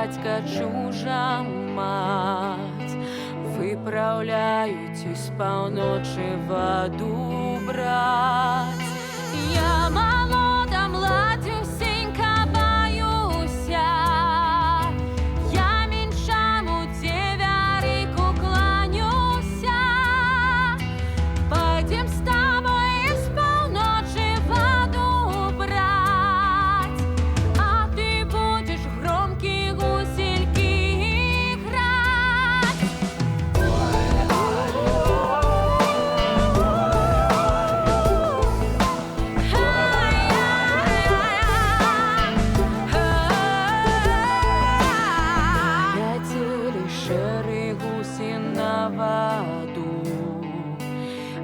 батька чужа мать, виправляють із півночі воду брать. Я молода, младюсенька боюся, я меньшому девярику кланяюся. Пойдем с тобой из полночи воду брать, а ты будешь громкие гусельки играть. Летели шеры гуси на воду,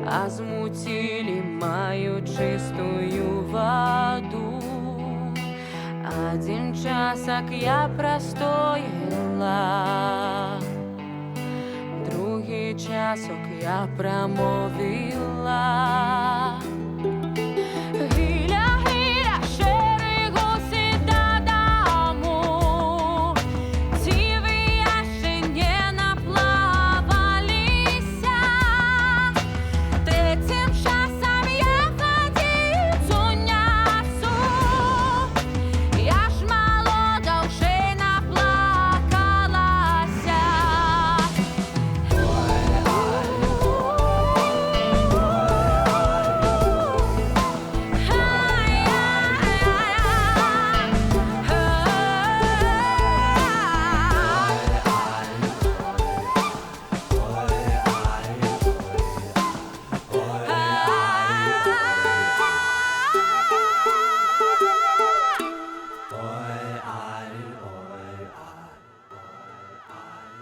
а змутили мою чистую воду. Один часок я простояла, другий часок я промовила.